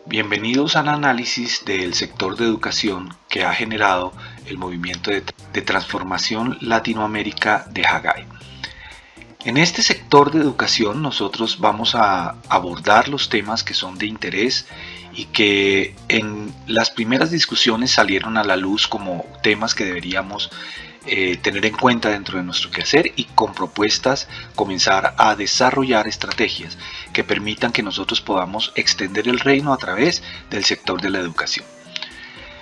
Bienvenidos al análisis del sector de educación que ha generado el movimiento de transformación Latinoamérica de Hagai. En este sector de educación nosotros vamos a abordar los temas que son de interés y que en las primeras discusiones salieron a la luz como temas que deberíamos tener en cuenta dentro de nuestro quehacer y con propuestas comenzar a desarrollar estrategias que permitan que nosotros podamos extender el reino a través del sector de la educación.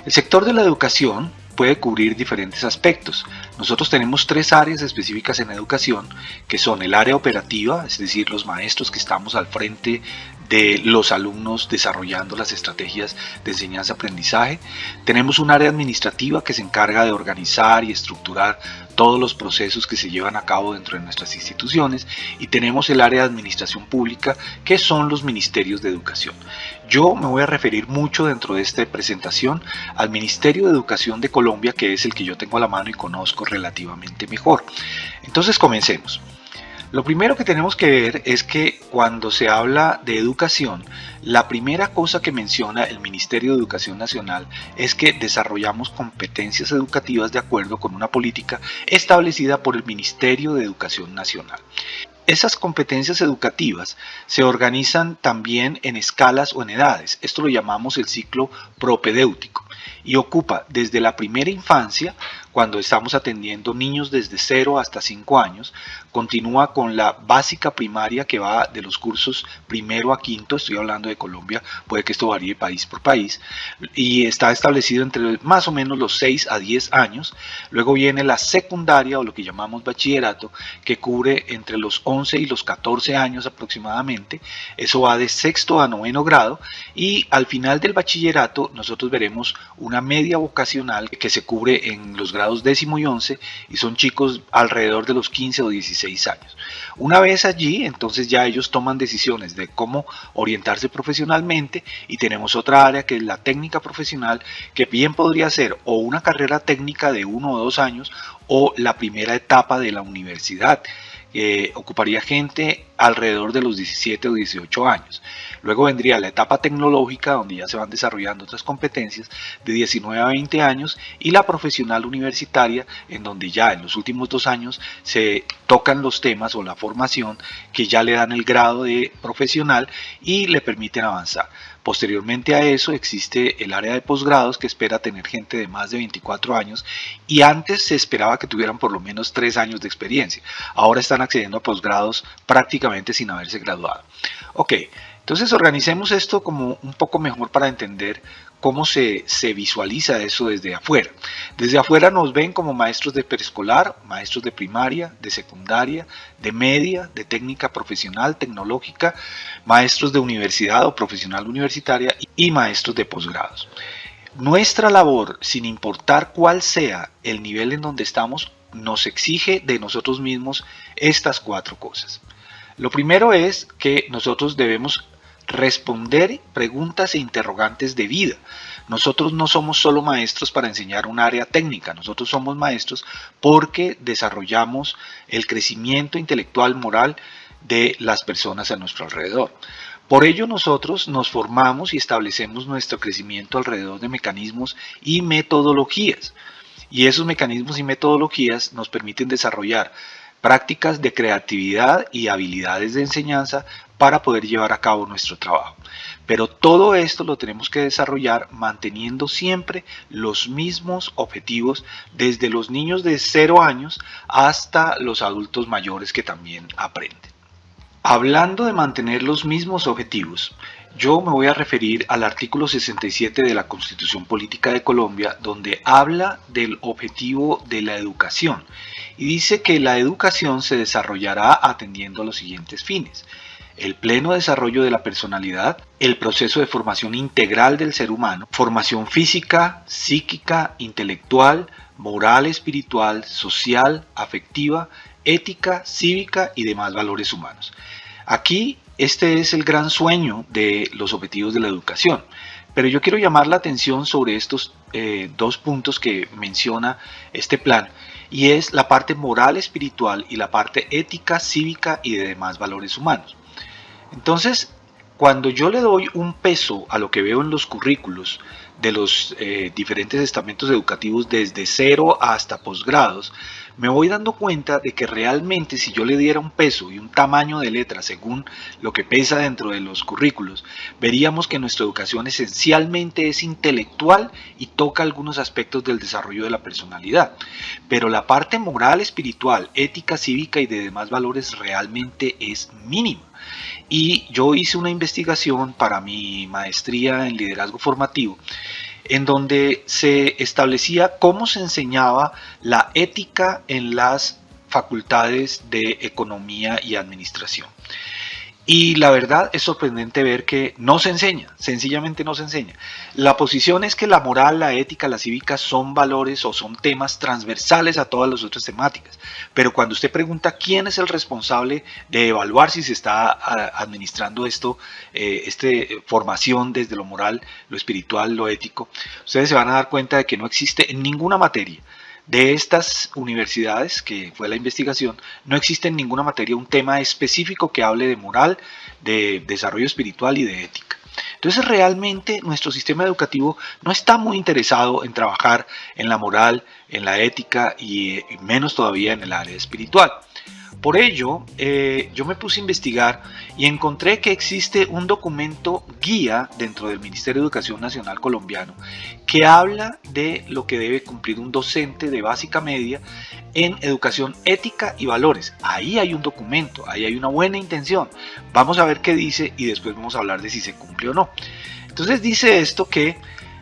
El sector de la educación puede cubrir diferentes aspectos. Nosotros tenemos tres áreas específicas en educación, que son el área operativa, es decir, los maestros que estamos al frente de los alumnos desarrollando las estrategias de enseñanza-aprendizaje. Tenemos un área administrativa que se encarga de organizar y estructurar todos los procesos que se llevan a cabo dentro de nuestras instituciones, y tenemos el área de administración pública, que son los ministerios de educación. Yo me voy a referir mucho dentro de esta presentación al Ministerio de Educación de Colombia, que es el que yo tengo a la mano y conozco relativamente mejor. Entonces comencemos. Lo primero que tenemos que ver es que cuando se habla de educación, la primera cosa que menciona el Ministerio de Educación Nacional es que desarrollamos competencias educativas de acuerdo con una política establecida por el Ministerio de Educación Nacional. Esas competencias educativas se organizan también en escalas o en edades. Esto lo llamamos el ciclo propedéutico y ocupa desde la primera infancia, cuando estamos atendiendo niños desde 0 hasta 5 años, continúa con la básica primaria que va de los cursos primero a quinto, estoy hablando de Colombia, puede que esto varíe país por país, y está establecido entre más o menos los 6 a 10 años. Luego viene la secundaria o lo que llamamos bachillerato, que cubre entre los 11 y los 14 años aproximadamente. Eso va de sexto a noveno grado, y al final del bachillerato nosotros veremos una media vocacional que se cubre en los grados décimo y 11, y son chicos alrededor de los 15 o 16 años. Una vez allí, entonces ya ellos toman decisiones de cómo orientarse profesionalmente, y tenemos otra área que es la técnica profesional, que bien podría ser o una carrera técnica de 1 o 2 años o la primera etapa de la universidad. Ocuparía gente alrededor de los 17 o 18 años. Luego vendría la etapa tecnológica, donde ya se van desarrollando otras competencias, de 19 a 20 años, y la profesional universitaria, en donde ya en los últimos 2 años se tocan los temas o la formación que ya le dan el grado de profesional y le permiten avanzar. Posteriormente a eso existe el área de posgrados, que espera tener gente de más de 24 años, y antes se esperaba que tuvieran por lo menos 3 años de experiencia. Ahora están accediendo a posgrados prácticamente sin haberse graduado. Ok, entonces organicemos esto como un poco mejor para entender cómo se visualiza eso desde afuera. Desde afuera nos ven como maestros de preescolar, maestros de primaria, de secundaria, de media, de técnica profesional, tecnológica, maestros de universidad o profesional universitaria y maestros de posgrados. Nuestra labor, sin importar cuál sea el nivel en donde estamos, nos exige de nosotros mismos estas 4 cosas. Lo primero es que nosotros debemos responder preguntas e interrogantes de vida. Nosotros no somos solo maestros para enseñar un área técnica, nosotros somos maestros porque desarrollamos el crecimiento intelectual, moral de las personas a nuestro alrededor. Por ello nosotros nos formamos y establecemos nuestro crecimiento alrededor de mecanismos y metodologías. Y esos mecanismos y metodologías nos permiten desarrollar prácticas de creatividad y habilidades de enseñanza para poder llevar a cabo nuestro trabajo. Pero todo esto lo tenemos que desarrollar manteniendo siempre los mismos objetivos, desde los niños de 0 años hasta los adultos mayores que también aprenden. Hablando de mantener los mismos objetivos, yo me voy a referir al artículo 67 de la Constitución Política de Colombia, donde habla del objetivo de la educación y dice que la educación se desarrollará atendiendo a los siguientes fines: el pleno desarrollo de la personalidad, el proceso de formación integral del ser humano, formación física, psíquica, intelectual, moral, espiritual, social, afectiva, ética, cívica y demás valores humanos. Aquí este es el gran sueño de los objetivos de la educación, pero yo quiero llamar la atención sobre estos 2 puntos que menciona este plan, y es la parte moral, espiritual y la parte ética, cívica y de demás valores humanos. Entonces, Cuando yo le doy un peso a lo que veo en los currículos de los diferentes estamentos educativos desde cero hasta posgrados, me voy dando cuenta de que realmente si yo le diera un peso y un tamaño de letra según lo que pesa dentro de los currículos, veríamos que nuestra educación esencialmente es intelectual y toca algunos aspectos del desarrollo de la personalidad, pero la parte moral, espiritual, ética, cívica y de demás valores realmente es mínima. Y yo hice una investigación para mi maestría en liderazgo formativo en donde se establecía cómo se enseñaba la ética en las facultades de economía y administración. Y la verdad es sorprendente ver que no se enseña, sencillamente no se enseña. La posición es que la moral, la ética, la cívica son valores o son temas transversales a todas las otras temáticas. Pero cuando usted pregunta quién es el responsable de evaluar si se está administrando esto, formación desde lo moral, lo espiritual, lo ético, ustedes se van a dar cuenta de que no existe en ninguna materia de estas universidades, que fue la investigación, no existe en ninguna materia un tema específico que hable de moral, de desarrollo espiritual y de ética. Entonces realmente nuestro sistema educativo no está muy interesado en trabajar en la moral, en la ética y menos todavía en el área espiritual. Por ello, yo me puse a investigar y encontré que existe un documento guía dentro del Ministerio de Educación Nacional colombiano que habla de lo que debe cumplir un docente de básica media en educación ética y valores. Ahí hay un documento, ahí hay una buena intención. Vamos a ver qué dice y después vamos a hablar de si se cumple o no. Entonces dice esto que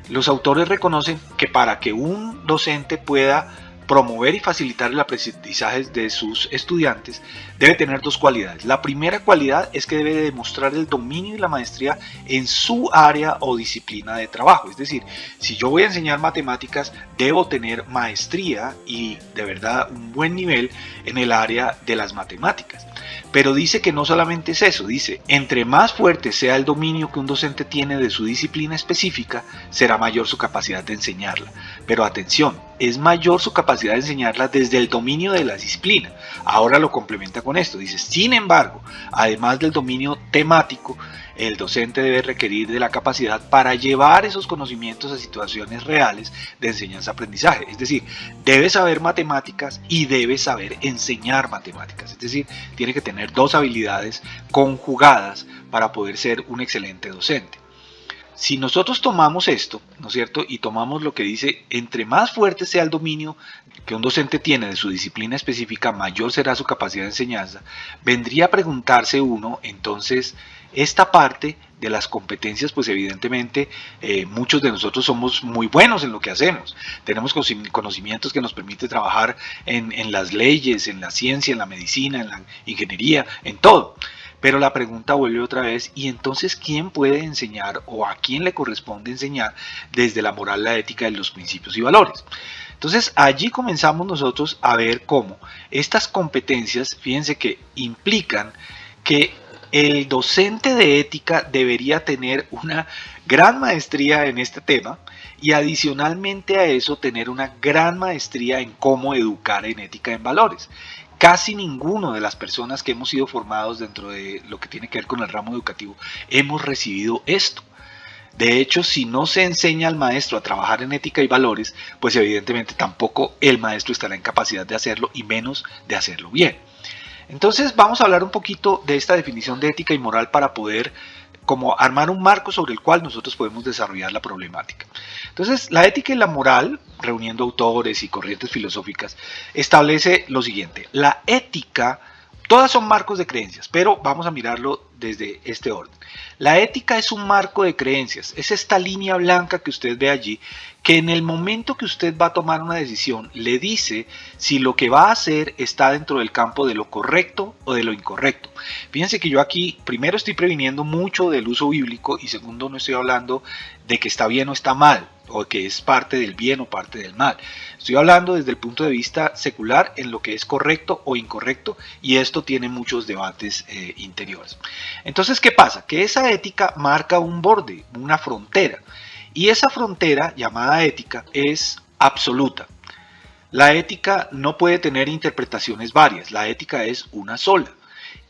los autores reconocen que para que un docente pueda promover y facilitar el aprendizaje de sus estudiantes, debe tener dos cualidades. La primera cualidad es que debe demostrar el dominio y la maestría en su área o disciplina de trabajo. Es decir, si yo voy a enseñar matemáticas, debo tener maestría y de verdad un buen nivel en el área de las matemáticas. Pero dice que no solamente es eso, dice, entre más fuerte sea el dominio que un docente tiene de su disciplina específica, será mayor su capacidad de enseñarla. Pero atención, es mayor su capacidad de enseñarla desde el dominio de la disciplina. Ahora lo complementa con esto, dice, sin embargo, además del dominio temático, el docente debe requerir de la capacidad para llevar esos conocimientos a situaciones reales de enseñanza-aprendizaje. Es decir, debe saber matemáticas y debe saber enseñar matemáticas. Es decir, tiene que tener dos habilidades conjugadas para poder ser un excelente docente. Si nosotros tomamos esto, ¿no es cierto? Y tomamos lo que dice, entre más fuerte sea el dominio que un docente tiene de su disciplina específica, mayor será su capacidad de enseñanza, vendría a preguntarse uno, entonces, esta parte de las competencias, pues evidentemente muchos de nosotros somos muy buenos en lo que hacemos. Tenemos conocimientos que nos permiten trabajar en las leyes, en la ciencia, en la medicina, en la ingeniería, en todo. Pero la pregunta vuelve otra vez, ¿y entonces quién puede enseñar o a quién le corresponde enseñar desde la moral, la ética y los principios y valores? Entonces allí comenzamos nosotros a ver cómo estas competencias, fíjense que implican que el docente de ética debería tener una gran maestría en este tema y adicionalmente a eso tener una gran maestría en cómo educar en ética y en valores. Casi ninguno de las personas que hemos sido formados dentro de lo que tiene que ver con el ramo educativo hemos recibido esto. De hecho, si no se enseña al maestro a trabajar en ética y valores, pues evidentemente tampoco el maestro estará en capacidad de hacerlo y menos de hacerlo bien. Entonces vamos a hablar un poquito de esta definición de ética y moral para poder como armar un marco sobre el cual nosotros podemos desarrollar la problemática. Entonces, la ética y la moral, reuniendo autores y corrientes filosóficas, establece lo siguiente. La ética, todas son marcos de creencias, pero vamos a mirarlo desde este orden. La ética es un marco de creencias, es esta línea blanca que usted ve allí, que en el momento que usted va a tomar una decisión, le dice si lo que va a hacer está dentro del campo de lo correcto o de lo incorrecto. Fíjense que yo aquí, primero estoy previniendo mucho del uso bíblico y segundo no estoy hablando de que está bien o está mal, o que es parte del bien o parte del mal. Estoy hablando desde el punto de vista secular en lo que es correcto o incorrecto y esto tiene muchos debates interiores. Entonces, ¿qué pasa? Que esa ética marca un borde, una frontera y esa frontera llamada ética es absoluta. La ética no puede tener interpretaciones varias, la ética es una sola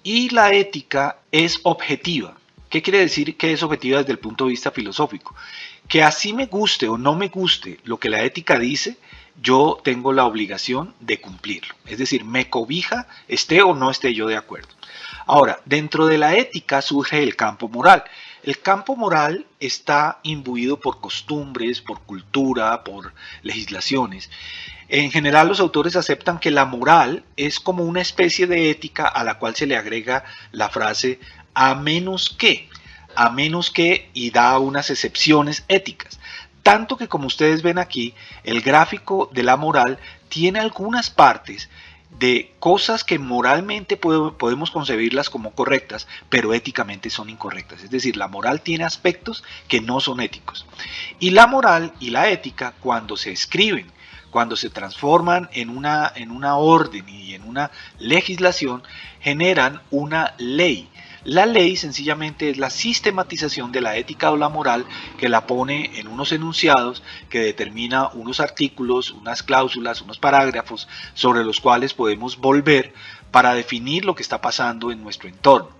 y la ética es objetiva. ¿Qué quiere decir que es objetiva desde el punto de vista filosófico? Que así me guste o no me guste lo que la ética dice, yo tengo la obligación de cumplirlo. Es decir, me cobija, esté o no esté yo de acuerdo. Ahora, dentro de la ética surge el campo moral. El campo moral está imbuido por costumbres, por cultura, por legislaciones. En general, los autores aceptan que la moral es como una especie de ética a la cual se le agrega la frase a menos que, y da unas excepciones éticas. Tanto que, como ustedes ven aquí, el gráfico de la moral tiene algunas partes de cosas que moralmente podemos concebirlas como correctas, pero éticamente son incorrectas. Es decir, la moral tiene aspectos que no son éticos. Y la moral y la ética, cuando se escriben, cuando se transforman en una orden y en una legislación, generan una ley. La ley sencillamente es la sistematización de la ética o la moral que la pone en unos enunciados, que determina unos artículos, unas cláusulas, unos parágrafos sobre los cuales podemos volver para definir lo que está pasando en nuestro entorno.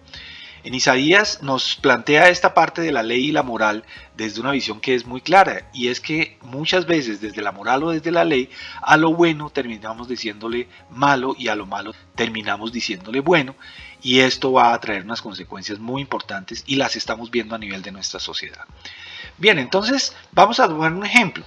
En Isaías nos plantea esta parte de la ley y la moral desde una visión que es muy clara, y es que muchas veces desde la moral o desde la ley, a lo bueno terminamos diciéndole malo y a lo malo terminamos diciéndole bueno, y esto va a traer unas consecuencias muy importantes y las estamos viendo a nivel de nuestra sociedad. Bien, entonces vamos a tomar un ejemplo.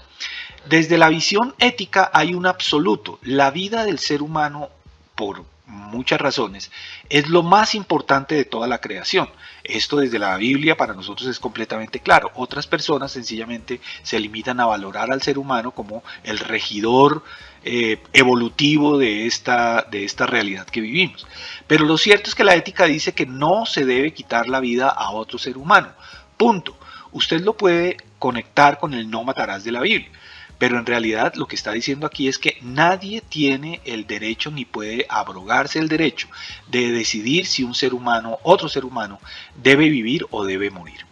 Desde la visión ética hay un absoluto. La vida del ser humano, por muchas razones, es lo más importante de toda la creación. Esto desde la Biblia para nosotros es completamente claro. Otras personas sencillamente se limitan a valorar al ser humano como el regidor evolutivo de esta realidad que vivimos. Pero lo cierto es que la ética dice que no se debe quitar la vida a otro ser humano. Punto. Usted lo puede conectar con el no matarás de la Biblia. Pero en realidad lo que está diciendo aquí es que nadie tiene el derecho ni puede abrogarse el derecho de decidir si un ser humano, otro ser humano, debe vivir o debe morir.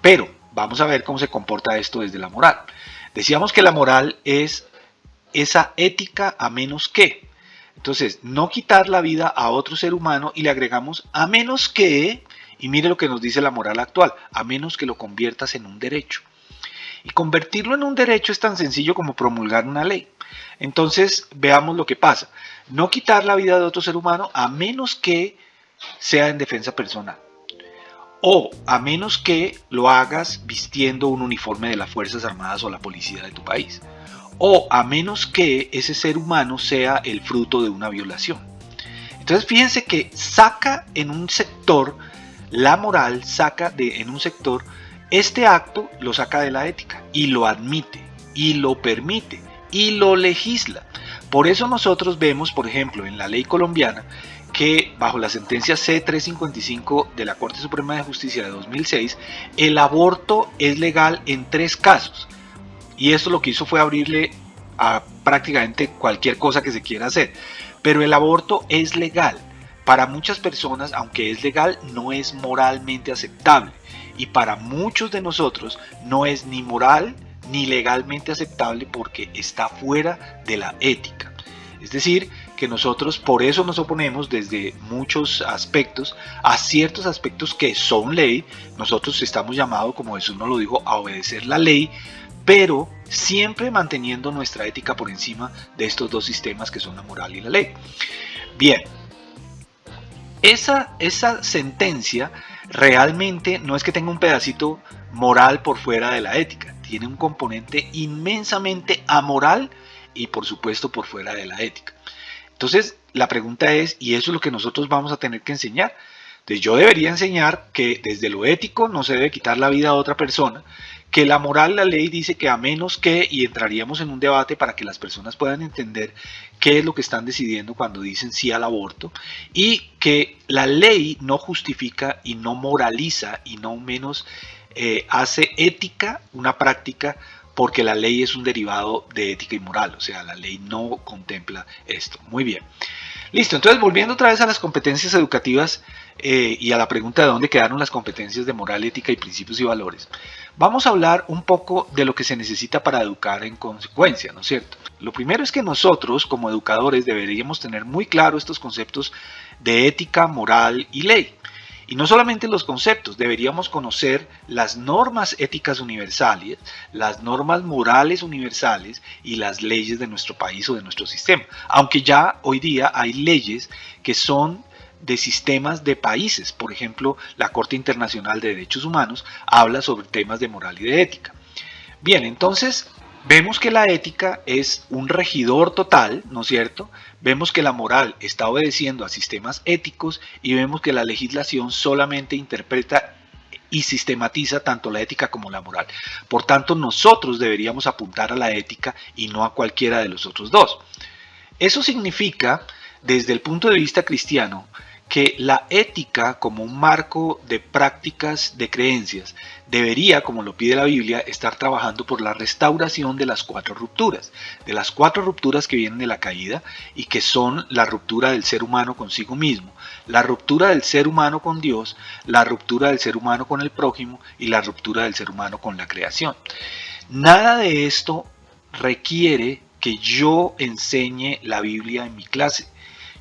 Pero vamos a ver cómo se comporta esto desde la moral. Decíamos que la moral es esa ética a menos que. Entonces, no quitar la vida a otro ser humano y le agregamos a menos que, y mire lo que nos dice la moral actual, a menos que lo conviertas en un derecho. Y convertirlo en un derecho es tan sencillo como promulgar una ley. Entonces, veamos lo que pasa. No quitar la vida de otro ser humano a menos que sea en defensa personal. O a menos que lo hagas vistiendo un uniforme de las Fuerzas Armadas o la policía de tu país. O a menos que ese ser humano sea el fruto de una violación. Entonces, fíjense que saca en un sector, la moral saca en un sector, este acto lo saca de la ética y lo admite y lo permite y lo legisla. Por eso nosotros vemos, por ejemplo, en la ley colombiana, que bajo la sentencia C-355 de la Corte Suprema de Justicia de 2006, el aborto es legal en 3 casos. Y esto lo que hizo fue abrirle a prácticamente cualquier cosa que se quiera hacer. Pero el aborto es legal. Para muchas personas, aunque es legal, no es moralmente aceptable. Y para muchos de nosotros no es ni moral ni legalmente aceptable porque está fuera de la ética. Es decir, que nosotros por eso nos oponemos desde muchos aspectos a ciertos aspectos que son ley. Nosotros estamos llamados, como Jesús nos lo dijo, a obedecer la ley, pero siempre manteniendo nuestra ética por encima de estos dos sistemas que son la moral y la ley. Bien, esa sentencia realmente no es que tenga un pedacito moral por fuera de la ética, tiene un componente inmensamente amoral y por supuesto por fuera de la ética. Entonces la pregunta es, y eso es lo que nosotros vamos a tener que enseñar. Entonces yo debería enseñar que desde lo ético no se debe quitar la vida a otra persona, que la moral, la ley dice que a menos que, y entraríamos en un debate para que las personas puedan entender qué es lo que están decidiendo cuando dicen sí al aborto, y que la ley no justifica y no moraliza y no menos hace ética una práctica, porque la ley es un derivado de ética y moral, o sea, la ley no contempla esto. Muy bien. Listo, entonces volviendo otra vez a las competencias educativas y a la pregunta de dónde quedaron las competencias de moral, ética y principios y valores, vamos a hablar un poco de lo que se necesita para educar en consecuencia, ¿no es cierto? Lo primero es que nosotros como educadores deberíamos tener muy claro estos conceptos de ética, moral y ley. Y no solamente los conceptos, deberíamos conocer las normas éticas universales, las normas morales universales y las leyes de nuestro país o de nuestro sistema. Aunque ya hoy día hay leyes que son de sistemas de países. Por ejemplo, la Corte Internacional de Derechos Humanos habla sobre temas de moral y de ética. Bien, entonces vemos que la ética es un regidor total, ¿no es cierto? Vemos que la moral está obedeciendo a sistemas éticos y vemos que la legislación solamente interpreta y sistematiza tanto la ética como la moral. Por tanto, nosotros deberíamos apuntar a la ética y no a cualquiera de los otros dos. Eso significa, desde el punto de vista cristiano, que la ética como un marco de prácticas, de creencias, debería, como lo pide la Biblia, estar trabajando por la restauración de las cuatro rupturas que vienen de la caída y que son la ruptura del ser humano consigo mismo, la ruptura del ser humano con Dios, la ruptura del ser humano con el prójimo y la ruptura del ser humano con la creación. Nada de esto requiere que yo enseñe la Biblia en mi clase.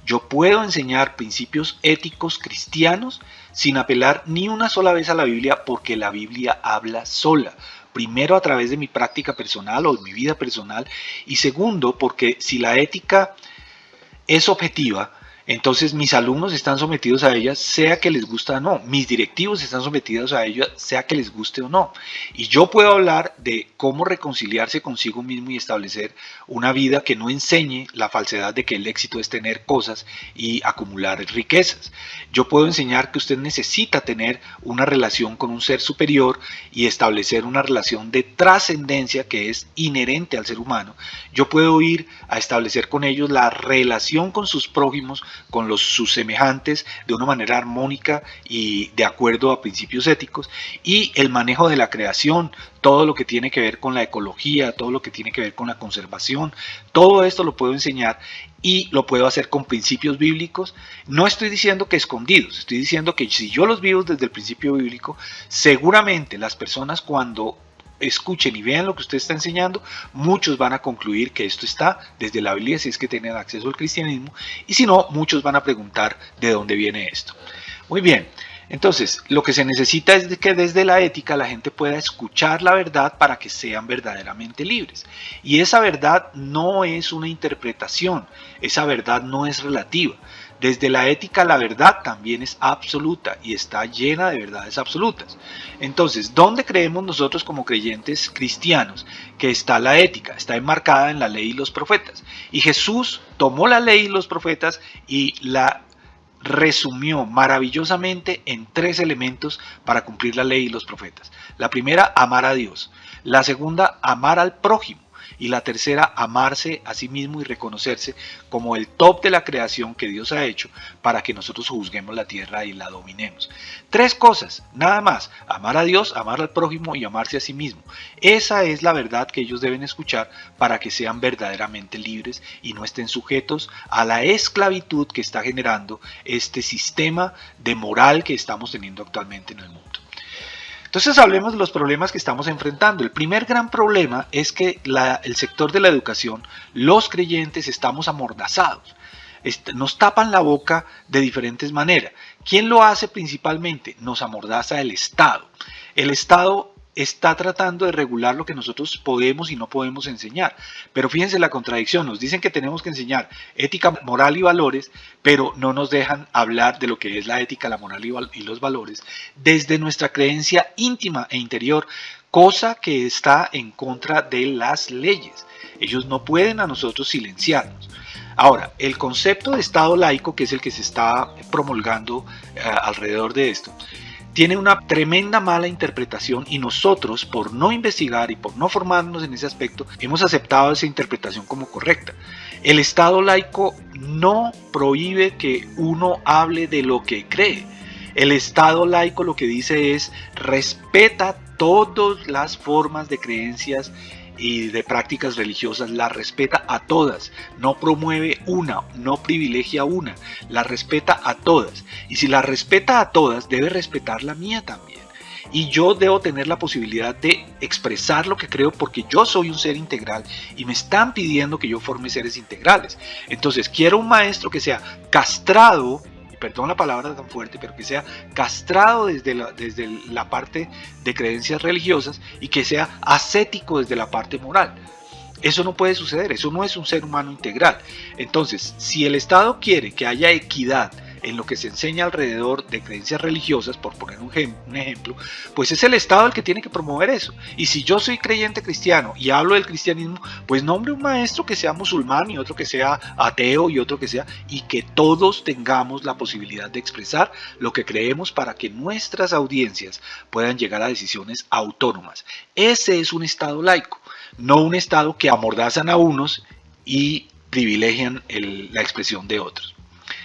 Yo puedo enseñar principios éticos cristianos sin apelar ni una sola vez a la Biblia porque la Biblia habla sola. Primero, a través de mi práctica personal o de mi vida personal, y segundo, porque si la ética es objetiva, entonces mis alumnos están sometidos a ella, sea que les guste o no. Mis directivos están sometidos a ella, sea que les guste o no. Y yo puedo hablar de cómo reconciliarse consigo mismo y establecer una vida que no enseñe la falsedad de que el éxito es tener cosas y acumular riquezas. Yo puedo enseñar que usted necesita tener una relación con un ser superior y establecer una relación de trascendencia que es inherente al ser humano. Yo puedo ir a establecer con ellos la relación con sus prójimos, con sus semejantes, de una manera armónica y de acuerdo a principios éticos, y el manejo de la creación, todo lo que tiene que ver con la ecología, todo lo que tiene que ver con la conservación, todo esto lo puedo enseñar y lo puedo hacer con principios bíblicos. No estoy diciendo que escondidos, estoy diciendo que si yo los vivo desde el principio bíblico, seguramente las personas cuando escuchen y vean lo que usted está enseñando, muchos van a concluir que esto está desde la Biblia si es que tienen acceso al cristianismo, y si no, muchos van a preguntar de dónde viene esto. Muy bien, entonces lo que se necesita es que desde la ética la gente pueda escuchar la verdad para que sean verdaderamente libres. Y esa verdad no es una interpretación, esa verdad no es relativa. Desde la ética la verdad también es absoluta y está llena de verdades absolutas. Entonces, ¿dónde creemos nosotros como creyentes cristianos que está la ética? Está enmarcada en la ley y los profetas. Y Jesús tomó la ley y los profetas y la resumió maravillosamente en 3 elementos para cumplir la ley y los profetas. La primera, amar a Dios. La segunda, amar al prójimo. Y la tercera, amarse a sí mismo y reconocerse como el top de la creación que Dios ha hecho para que nosotros juzguemos la tierra y la dominemos. 3 cosas, nada más: amar a Dios, amar al prójimo y amarse a sí mismo. Esa es la verdad que ellos deben escuchar para que sean verdaderamente libres y no estén sujetos a la esclavitud que está generando este sistema de moral que estamos teniendo actualmente en el mundo. Entonces hablemos de los problemas que estamos enfrentando. El primer gran problema es que el sector de la educación, los creyentes, estamos amordazados. Nos tapan la boca de diferentes maneras. ¿Quién lo hace principalmente? Nos amordaza el Estado. El Estado está tratando de regular lo que nosotros podemos y no podemos enseñar. Pero fíjense la contradicción, nos dicen que tenemos que enseñar ética, moral y valores, pero no nos dejan hablar de lo que es la ética, la moral y los valores desde nuestra creencia íntima e interior, cosa que está en contra de las leyes. Ellos no pueden a nosotros silenciarnos. Ahora, el concepto de Estado laico, que es el que se está promulgando alrededor de esto, tiene una tremenda mala interpretación y nosotros, por no investigar y por no formarnos en ese aspecto, hemos aceptado esa interpretación como correcta. El Estado laico no prohíbe que uno hable de lo que cree. El Estado laico lo que dice es: respeta todas las formas de creencias y de prácticas religiosas, la respeta a todas, no promueve una, no privilegia una, la respeta a todas. Y si la respeta a todas, debe respetar la mía también. Y yo debo tener la posibilidad de expresar lo que creo porque yo soy un ser integral y me están pidiendo que yo forme seres integrales. Entonces, quiero un maestro que sea castrado perdón la palabra tan fuerte, pero que sea castrado desde la parte de creencias religiosas y que sea ascético desde la parte moral. Eso no puede suceder, eso no es un ser humano integral. Entonces, si el Estado quiere que haya equidad en lo que se enseña alrededor de creencias religiosas, por poner un ejemplo, pues es el Estado el que tiene que promover eso. Y si yo soy creyente cristiano y hablo del cristianismo, pues nombre un maestro que sea musulmán y otro que sea ateo y otro que sea, y que todos tengamos la posibilidad de expresar lo que creemos para que nuestras audiencias puedan llegar a decisiones autónomas. Ese es un Estado laico, no un Estado que amordazan a unos y privilegian la expresión de otros.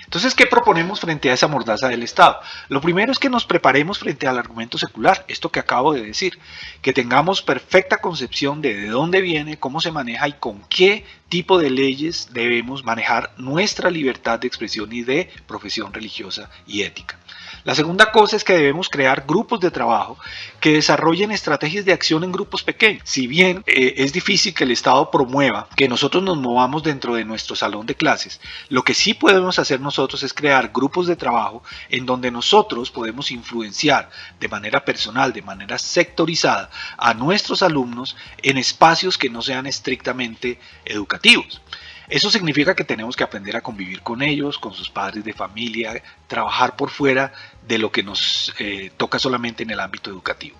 Entonces, ¿qué proponemos frente a esa mordaza del Estado? Lo primero es que nos preparemos frente al argumento secular, esto que acabo de decir, que tengamos perfecta concepción de dónde viene, cómo se maneja y con qué tipo de leyes debemos manejar nuestra libertad de expresión y de profesión religiosa y ética. La segunda cosa es que debemos crear grupos de trabajo que desarrollen estrategias de acción en grupos pequeños. Si bien es difícil que el Estado promueva que nosotros nos movamos dentro de nuestro salón de clases, lo que sí podemos hacer nosotros es crear grupos de trabajo en donde nosotros podemos influenciar de manera personal, de manera sectorizada a nuestros alumnos en espacios que no sean estrictamente educativos. Eso significa que tenemos que aprender a convivir con ellos, con sus padres de familia, trabajar por fuera de lo que nos toca solamente en el ámbito educativo.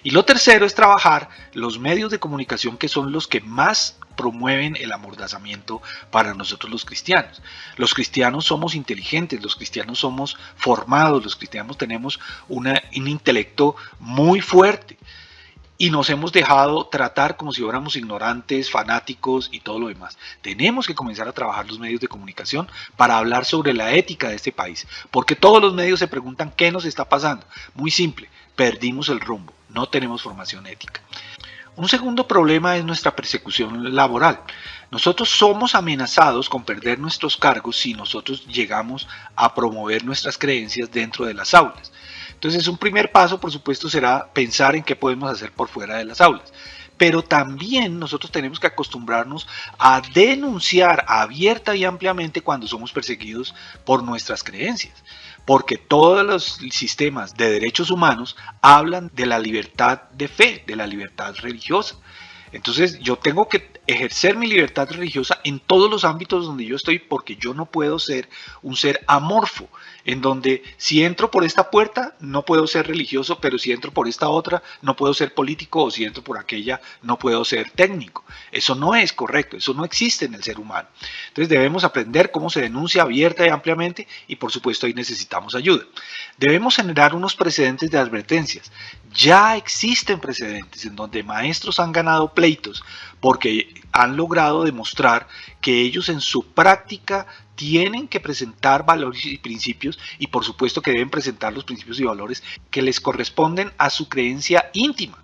Y lo tercero es trabajar los medios de comunicación que son los que más promueven el amordazamiento para nosotros los cristianos. Los cristianos somos inteligentes, los cristianos somos formados, los cristianos tenemos un intelecto muy fuerte. Y nos hemos dejado tratar como si fuéramos ignorantes, fanáticos y todo lo demás. Tenemos que comenzar a trabajar los medios de comunicación para hablar sobre la ética de este país, porque todos los medios se preguntan qué nos está pasando. Muy simple, perdimos el rumbo, no tenemos formación ética. Un segundo problema es nuestra persecución laboral. Nosotros somos amenazados con perder nuestros cargos si nosotros llegamos a promover nuestras creencias dentro de las aulas. Entonces, un primer paso, por supuesto, será pensar en qué podemos hacer por fuera de las aulas. Pero también nosotros tenemos que acostumbrarnos a denunciar abierta y ampliamente cuando somos perseguidos por nuestras creencias. Porque todos los sistemas de derechos humanos hablan de la libertad de fe, de la libertad religiosa. Entonces yo tengo que ejercer mi libertad religiosa en todos los ámbitos donde yo estoy, porque yo no puedo ser un ser amorfo, en donde si entro por esta puerta no puedo ser religioso, pero si entro por esta otra no puedo ser político, o si entro por aquella no puedo ser técnico. Eso no es correcto, eso no existe en el ser humano. Entonces debemos aprender cómo se denuncia abierta y ampliamente, y por supuesto ahí necesitamos ayuda. Debemos generar unos precedentes de advertencias. Ya existen precedentes en donde maestros han ganado pleitos porque han logrado demostrar que ellos en su práctica tienen que presentar valores y principios, y por supuesto que deben presentar los principios y valores que les corresponden a su creencia íntima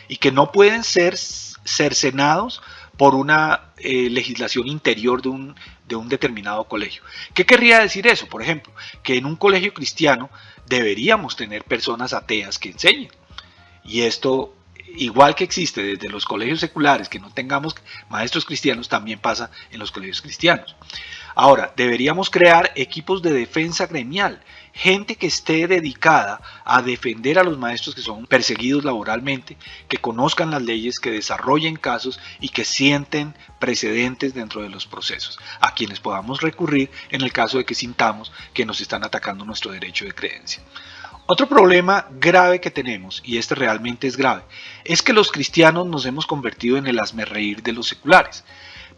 y que no pueden ser cercenados por una legislación interior de un determinado colegio. ¿Qué querría decir eso? Por ejemplo, que en un colegio cristiano deberíamos tener personas ateas que enseñen. Y esto, igual que existe desde los colegios seculares, que no tengamos maestros cristianos, también pasa en los colegios cristianos. Ahora, deberíamos crear equipos de defensa gremial, gente que esté dedicada a defender a los maestros que son perseguidos laboralmente, que conozcan las leyes, que desarrollen casos y que sienten precedentes dentro de los procesos, a quienes podamos recurrir en el caso de que sintamos que nos están atacando nuestro derecho de creencia. Otro problema grave que tenemos, y este realmente es grave, es que los cristianos nos hemos convertido en el hazmerreír de los seculares.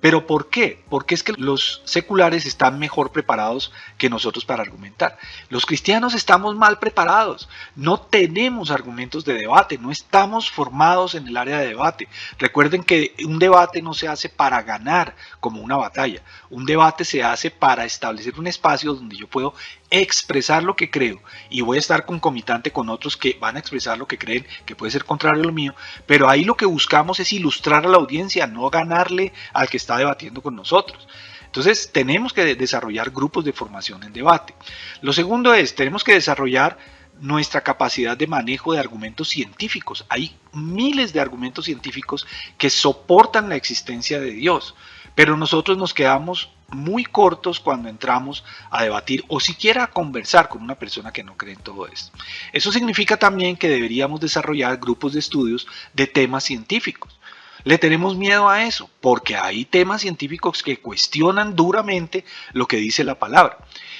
¿Pero por qué? Porque es que los seculares están mejor preparados que nosotros para argumentar. Los cristianos estamos mal preparados, no tenemos argumentos de debate, no estamos formados en el área de debate. Recuerden que un debate no se hace para ganar como una batalla, un debate se hace para establecer un espacio donde yo puedo expresar lo que creo, y voy a estar concomitante con otros que van a expresar lo que creen que puede ser contrario a lo mío, pero ahí lo que buscamos es ilustrar a la audiencia, no ganarle al que está debatiendo con nosotros. Entonces tenemos que desarrollar grupos de formación en debate. Lo segundo es, tenemos que desarrollar nuestra capacidad de manejo de argumentos científicos. Hay miles de argumentos científicos que soportan la existencia de Dios, pero nosotros nos quedamos muy cortos cuando entramos a debatir o siquiera a conversar con una persona que no cree en todo esto. Eso significa también que deberíamos desarrollar grupos de estudios de temas científicos. Le tenemos miedo a eso porque hay temas científicos que cuestionan duramente lo que dice la palabra.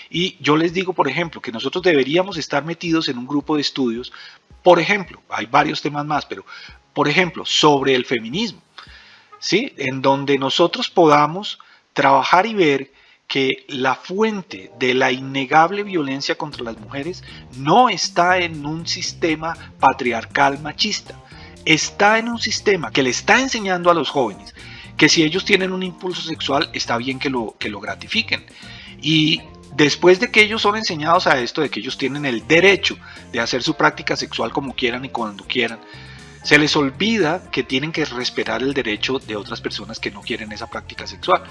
Y yo les digo, por ejemplo, que nosotros deberíamos estar metidos en un grupo de estudios, por ejemplo, hay varios temas más, pero por ejemplo, sobre el feminismo, ¿sí? En donde nosotros podamos trabajar y ver que la fuente de la innegable violencia contra las mujeres no está en un sistema patriarcal machista, está en un sistema que le está enseñando a los jóvenes que si ellos tienen un impulso sexual está bien que lo gratifiquen. Y después de que ellos son enseñados a esto, de que ellos tienen el derecho de hacer su práctica sexual como quieran y cuando quieran, se les olvida que tienen que respetar el derecho de otras personas que no quieren esa práctica sexual.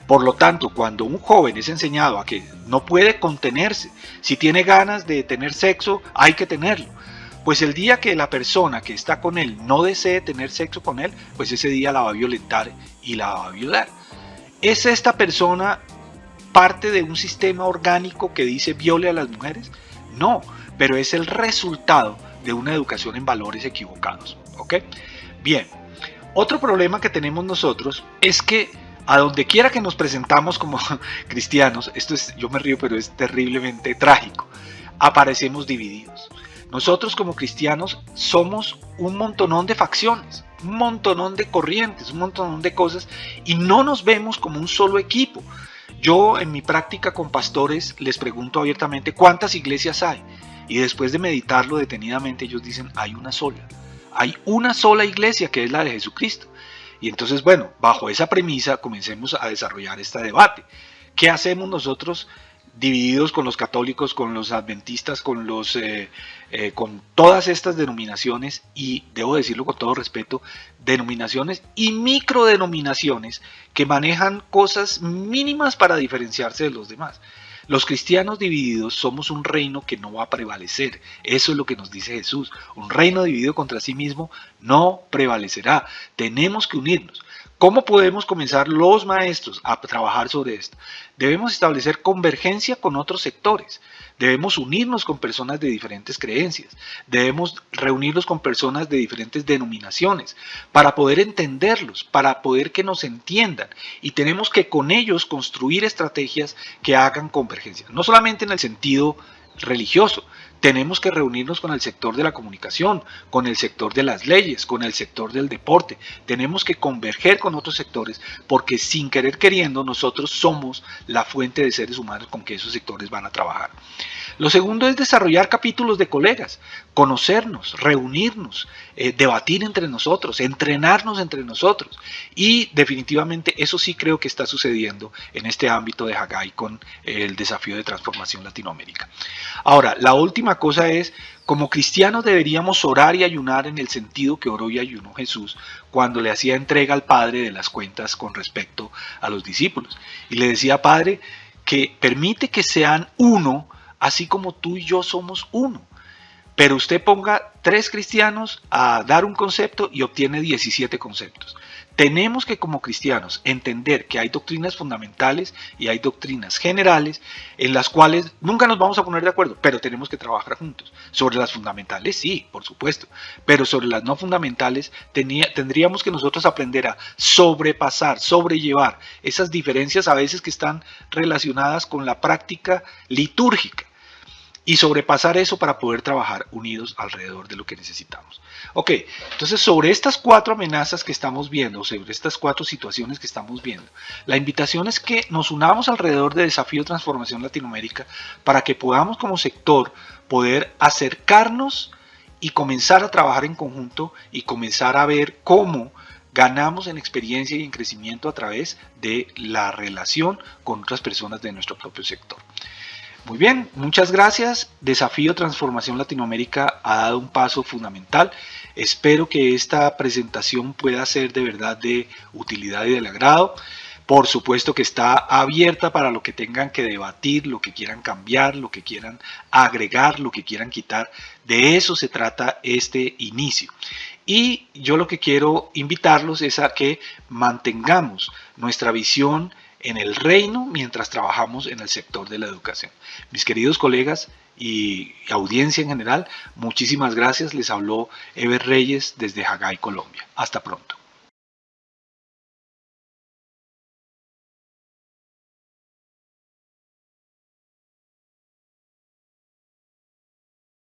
Por lo tanto, cuando un joven es enseñado a que no puede contenerse, si tiene ganas de tener sexo, hay que tenerlo. Pues el día que la persona que está con él no desee tener sexo con él, pues ese día la va a violentar y la va a violar. ¿Es esta persona parte de un sistema orgánico que dice viole a las mujeres? No, pero es el resultado de una educación en valores equivocados. ¿Ok? Bien, otro problema que tenemos nosotros es que a donde quiera que nos presentamos como cristianos, esto es, yo me río, pero es terriblemente trágico, aparecemos divididos. Nosotros como cristianos somos un montonón de facciones, un montonón de corrientes, un montonón de cosas y no nos vemos como un solo equipo. Yo en mi práctica con pastores les pregunto abiertamente cuántas iglesias hay y después de meditarlo detenidamente ellos dicen hay una sola. Hay una sola iglesia que es la de Jesucristo. Y entonces, bueno, bajo esa premisa comencemos a desarrollar este debate. ¿Qué hacemos nosotros divididos con los católicos, con los adventistas, con todas estas denominaciones y, debo decirlo con todo respeto, denominaciones y microdenominaciones que manejan cosas mínimas para diferenciarse de los demás? Los cristianos divididos somos un reino que no va a prevalecer. Eso es lo que nos dice Jesús. Un reino dividido contra sí mismo no prevalecerá. Tenemos que unirnos. ¿Cómo podemos comenzar los maestros a trabajar sobre esto? Debemos establecer convergencia con otros sectores. Debemos unirnos con personas de diferentes creencias. Debemos reunirnos con personas de diferentes denominaciones para poder entenderlos, para poder que nos entiendan. Y tenemos que con ellos construir estrategias que hagan convergencia. No solamente en el sentido religioso. Tenemos que reunirnos con el sector de la comunicación, con el sector de las leyes, con el sector del deporte. Tenemos que converger con otros sectores porque sin querer queriendo nosotros somos la fuente de seres humanos con que esos sectores van a trabajar. Lo segundo es desarrollar capítulos de colegas, conocernos, reunirnos, debatir entre nosotros, entrenarnos entre nosotros. Y definitivamente eso sí creo que está sucediendo en este ámbito de Haggai con el desafío de transformación Latinoamérica. Ahora, la última cosa es, como cristianos deberíamos orar y ayunar en el sentido que oró y ayunó Jesús cuando le hacía entrega al Padre de las cuentas con respecto a los discípulos. Y le decía, Padre, que permite que sean uno, así como tú y yo somos uno. Pero usted ponga 3 cristianos a dar un concepto y obtiene 17 conceptos. Tenemos que como cristianos entender que hay doctrinas fundamentales y hay doctrinas generales en las cuales nunca nos vamos a poner de acuerdo, pero tenemos que trabajar juntos. Sobre las fundamentales sí, por supuesto, pero sobre las no fundamentales tendríamos que nosotros aprender a sobrepasar, sobrellevar esas diferencias a veces que están relacionadas con la práctica litúrgica y sobrepasar eso para poder trabajar unidos alrededor de lo que necesitamos. Ok, entonces sobre estas 4 amenazas que estamos viendo, sobre estas 4 situaciones que estamos viendo, la invitación es que nos unamos alrededor de Desafío Transformación Latinoamérica para que podamos como sector poder acercarnos y comenzar a trabajar en conjunto y comenzar a ver cómo ganamos en experiencia y en crecimiento a través de la relación con otras personas de nuestro propio sector. Muy bien, muchas gracias. Desafío Transformación Latinoamérica ha dado un paso fundamental. Espero que esta presentación pueda ser de verdad de utilidad y del agrado. Por supuesto que está abierta para lo que tengan que debatir, lo que quieran cambiar, lo que quieran agregar, lo que quieran quitar. De eso se trata este inicio. Y yo lo que quiero invitarlos es a que mantengamos nuestra visión en el reino mientras trabajamos en el sector de la educación. Mis queridos colegas y audiencia en general, muchísimas gracias. Les habló Ever Reyes desde Haggai, Colombia. Hasta pronto.